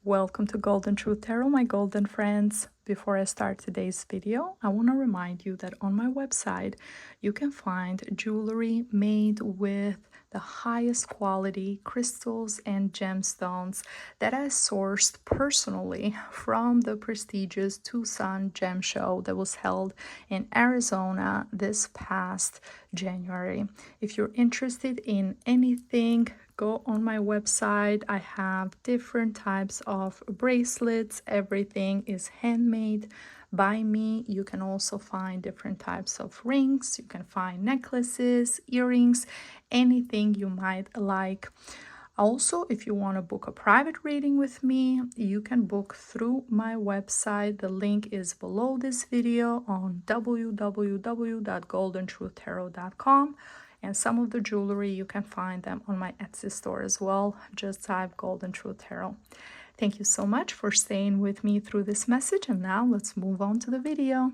Welcome to Golden Truth Tarot, my golden friends. Before I start today's video, I want to remind you that on my website, you can find jewelry made with the highest quality crystals and gemstones that I sourced personally from the prestigious Tucson Gem Show that was held in Arizona this past January. If you're interested in anything, go on my website. I have different types of bracelets. Everything is handmade by me. You can also find different types of rings. You can find necklaces, earrings, anything you might like. Also, if you want to book a private reading with me, you can book through my website. The link is below this video on www.goldentruthtarot.com. And some of the jewelry, you can find them on my Etsy store as well. Just type Golden Truth Tarot. Thank you so much for staying with me through this message. And now let's move on to the video.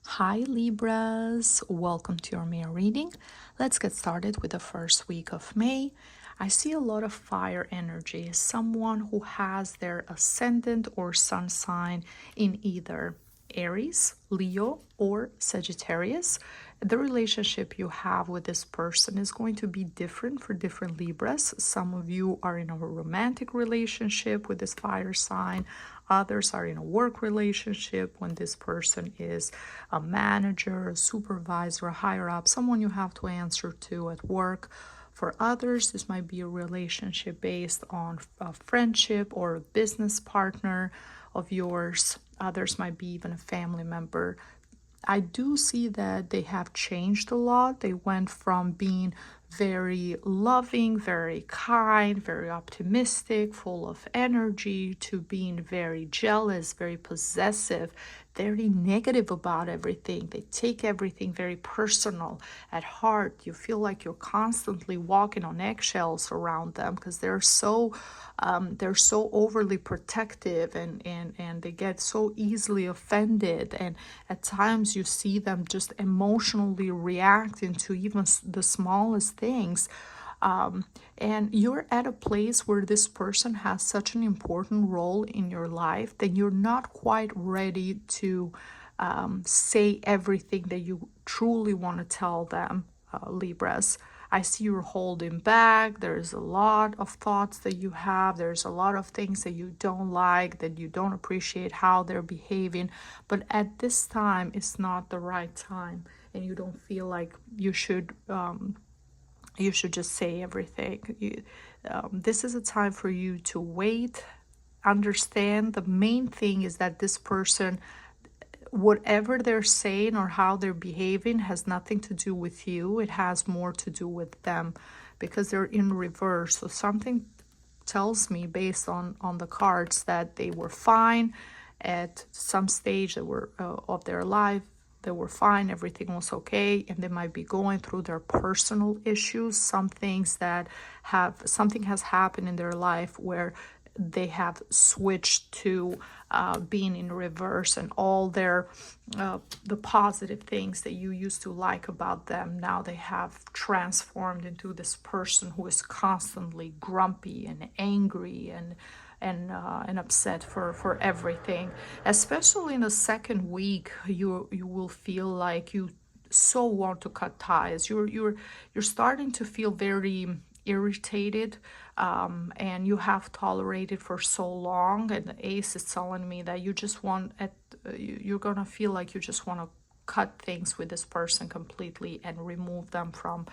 Hi Libras, welcome to your May reading. Let's get started with the first week of May. I see a lot of fire energy, someone who has their ascendant or sun sign in either Aries, Leo, or Sagittarius. The relationship you have with this person is going to be different for different Libras. Some of you are in a romantic relationship with this fire sign. Others are in a work relationship when this person is a manager, a supervisor, a higher up, someone you have to answer to at work. For others, this might be a relationship based on a friendship or a business partner of yours. Others might be even a family member. I do see that they have changed a lot. They went from being very loving, very kind, very optimistic, full of energy, to being very jealous, very possessive, very negative about everything. They take everything very personal at heart. You feel like you're constantly walking on eggshells around them because they're so overly protective and they get so easily offended, and at times you see them just emotionally reacting to even the smallest things. And you're at a place where this person has such an important role in your life that you're not quite ready to say everything that you truly want to tell them, Libras. I see you're holding back. There's a lot of thoughts that you have. There's a lot of things that you don't like, that you don't appreciate how they're behaving. But at this time, it's not the right time, and you don't feel like you should just say everything. This is a time for you to wait, understand. The main thing is that this person, whatever they're saying or how they're behaving, has nothing to do with you. It has more to do with them because they're in reverse. So something tells me, based on the cards, that they were fine at some stage of their life. They were fine, everything was okay, and they might be going through their personal issues, something has happened in their life where they have switched to being in reverse, and all the positive things that you used to like about them, now they have transformed into this person who is constantly grumpy and angry and upset for everything. Especially in the second week, you will feel like you so want to cut ties. You're starting to feel very irritated, and you have tolerated for so long, and the ace is telling me that you're gonna feel like you just want to cut things with this person completely and remove them from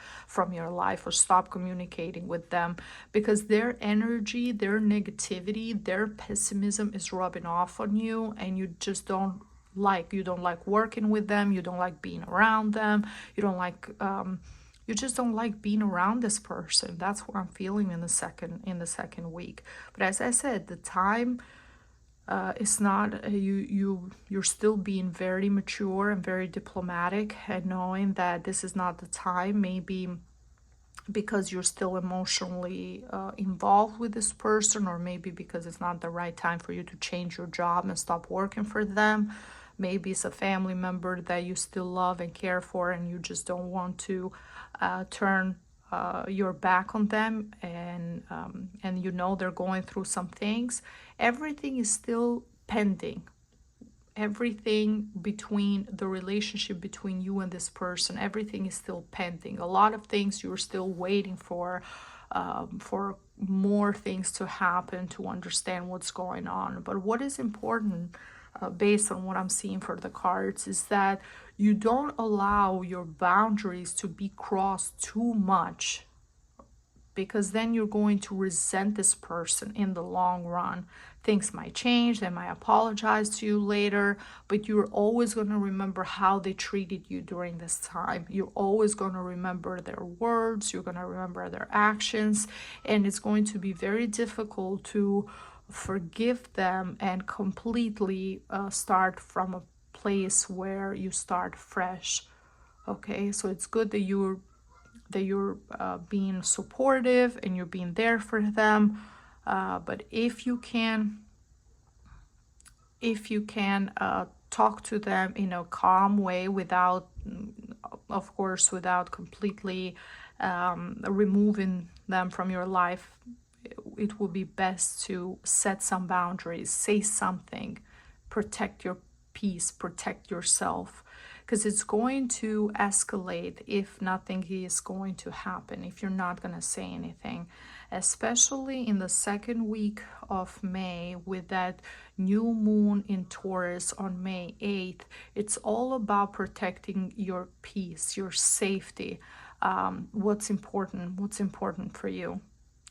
your life, or stop communicating with them, because their energy, their negativity, their pessimism is rubbing off on you, and you don't like working with them, you don't like being around them, you just don't like being around this person. That's what I'm feeling in the second week. But as I said, the time it's not you're still being very mature and very diplomatic, and knowing that this is not the time, maybe because you're still emotionally involved with this person, or maybe because it's not the right time for you to change your job and stop working for them. Maybe it's a family member that you still love and care for, and you just don't want to turn your back on them, and you know they're going through some things, everything is still pending. Everything between the relationship between you and this person, everything is still pending. A lot of things you're still waiting for more things to happen to understand what's going on. But what is important, based on what I'm seeing for the cards, is that you don't allow your boundaries to be crossed too much, because then you're going to resent this person in the long run. Things might change, they might apologize to you later, but you're always going to remember how they treated you during this time. You're always going to remember their words, you're going to remember their actions, and it's going to be very difficult to forgive them and completely start from a place where you start fresh. Okay, so it's good that you're being supportive and you're being there for them, but if you can talk to them in a calm way, without, of course, without completely removing them from your life, it will be best to set some boundaries, say something, protect your peace, protect yourself, because it's going to escalate if nothing is going to happen, if you're not going to say anything, especially in the second week of May with that new moon in Taurus on May 8th. It's all about protecting your peace, your safety, what's important for you.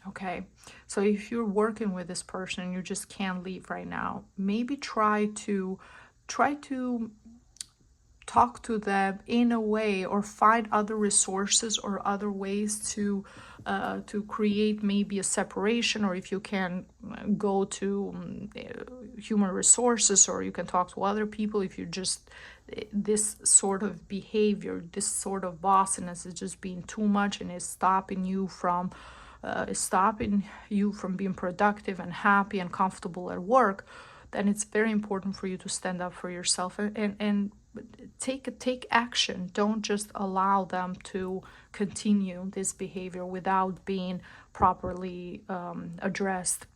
Okay, so if you're working with this person and you just can't leave right now, maybe try to talk to them in a way, or find other resources or other ways to create maybe a separation, or if you can go to human resources, or you can talk to other people. If you just, this sort of behavior, this sort of bossiness is just being too much and is stopping you from being productive and happy and comfortable at work, then it's very important for you to stand up for yourself and take action. Don't just allow them to continue this behavior without being properly addressed.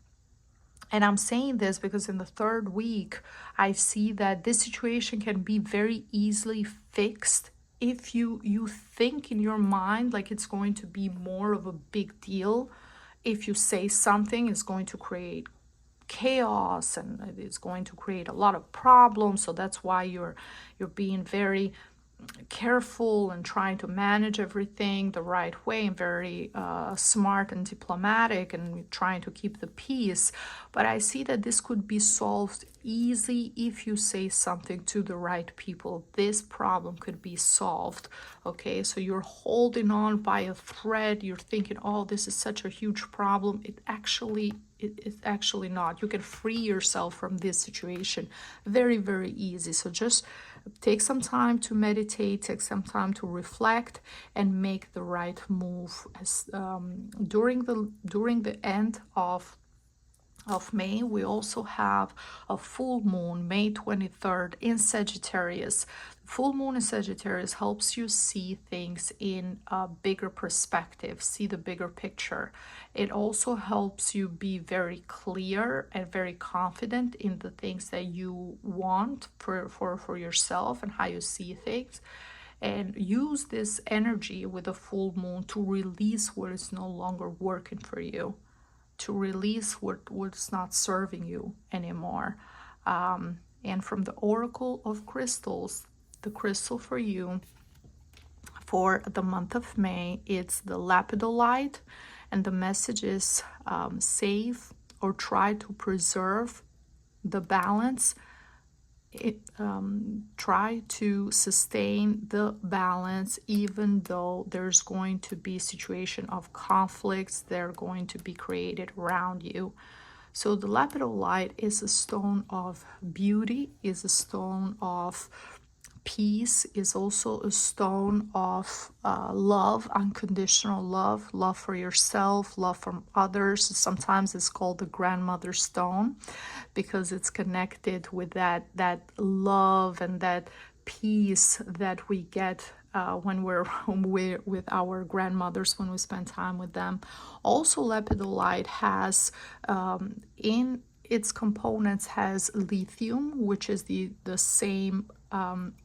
And I'm saying this because in the third week, I see that this situation can be very easily fixed if you think in your mind like it's going to be more of a big deal. If you say something, it's going to create chaos and it's going to create a lot of problems. So that's why you're being very careful and trying to manage everything the right way, and very smart and diplomatic, and trying to keep the peace. But I see that this could be solved easy if you say something to the right people. This problem could be solved. Okay, so you're holding on by a thread, you're thinking, oh, this is such a huge problem. It's actually not. You can free yourself from this situation very, very easy. So just take some time to meditate, take some time to reflect, and make the right move. During the end of May, we also have a full moon, May 23rd, in Sagittarius. Full moon in Sagittarius helps you see things in a bigger perspective, see the bigger picture. It also helps you be very clear and very confident in the things that you want for yourself and how you see things. And use this energy with a full moon to release what is no longer working for you, to release what's not serving you anymore. And from the Oracle of Crystals, the crystal for you for the month of May, it's the lapidolite, and the message is save or try to preserve the balance. Try to sustain the balance, even though there's going to be a situation of conflicts that are going to be created around you. So the lapidolite is a stone of beauty, is a stone of peace, is also a stone of love, unconditional love, love for yourself, love from others. Sometimes it's called the grandmother stone because it's connected with that love and that peace that we get when we're with our grandmothers, when we spend time with them. Also, lepidolite has in its components has lithium, which is the same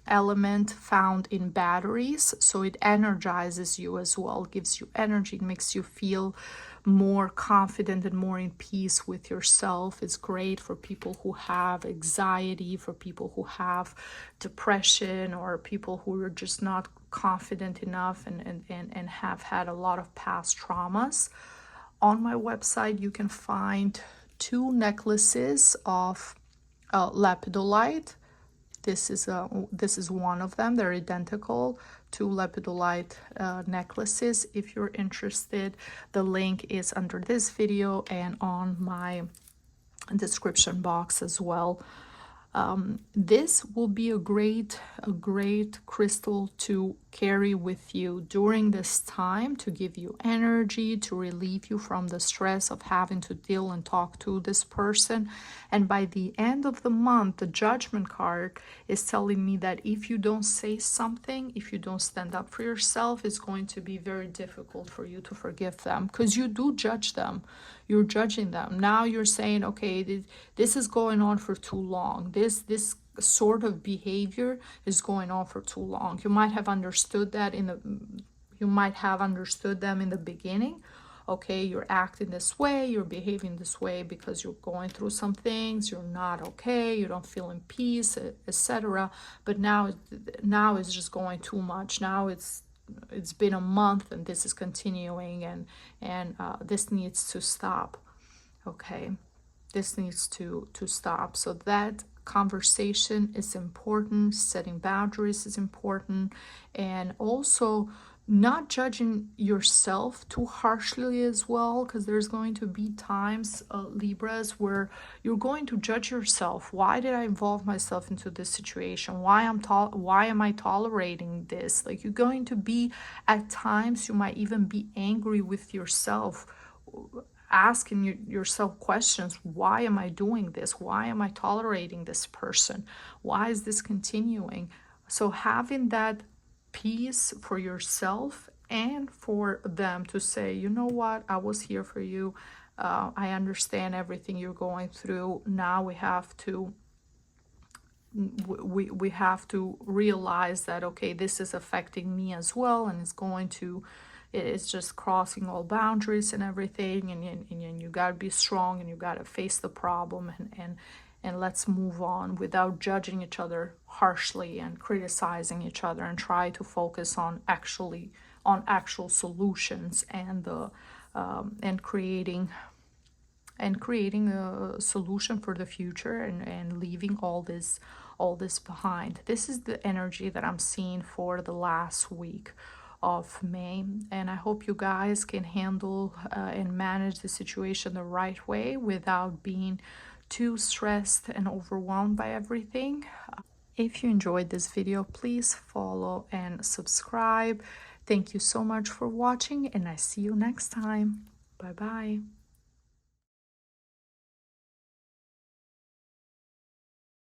element found in batteries, so it energizes you as well, gives you energy, makes you feel more confident and more in peace with yourself. It's great for people who have anxiety, for people who have depression, or people who are just not confident enough and have had a lot of past traumas. On my website, you can find 2 necklaces of lepidolite. This is one of them. They're identical, 2 lepidolite necklaces. If you're interested, the link is under this video and on my description box as well. This will be a great crystal to carry with you during this time, to give you energy, to relieve you from the stress of having to deal and talk to this person. And by the end of the month, the Judgment card is telling me that if you don't say something, if you don't stand up for yourself, it's going to be very difficult for you to forgive them, because you do judge them. You're judging them. Now you're saying, okay, this is going on for too long. This sort of behavior is going on for too long. You might have understood that you might have understood them in the beginning. Okay, you're acting this way, you're behaving this way because you're going through some things, you're not okay, you don't feel in peace, etc. But now it's just going too much. Now it's been a month and this is continuing, and this needs to stop. Okay, this needs to stop. So that conversation is important. Setting boundaries is important, and also not judging yourself too harshly as well, because there's going to be times, Libras, where you're going to judge yourself. Why did I involve myself into this situation? Why am I tolerating this? Like, you're going to be, at times you might even be angry with yourself, asking yourself questions. Why am I doing this? Why am I tolerating this person? Why is this continuing? So having that peace for yourself and for them to say, you know what, I was here for you. I understand everything you're going through. Now we have to realize that, okay, this is affecting me as well, and it's just crossing all boundaries and everything, and you got to be strong, and you got to face the problem, and let's move on without judging each other harshly and criticizing each other, and try to focus on actual solutions and creating a solution for the future, and leaving all this behind. This is the energy that I'm seeing for the last week of May, and I hope you guys can handle and manage the situation the right way without being too stressed and overwhelmed by everything. If you enjoyed this video, please follow and subscribe. Thank you so much for watching, and I see you next time. Bye bye.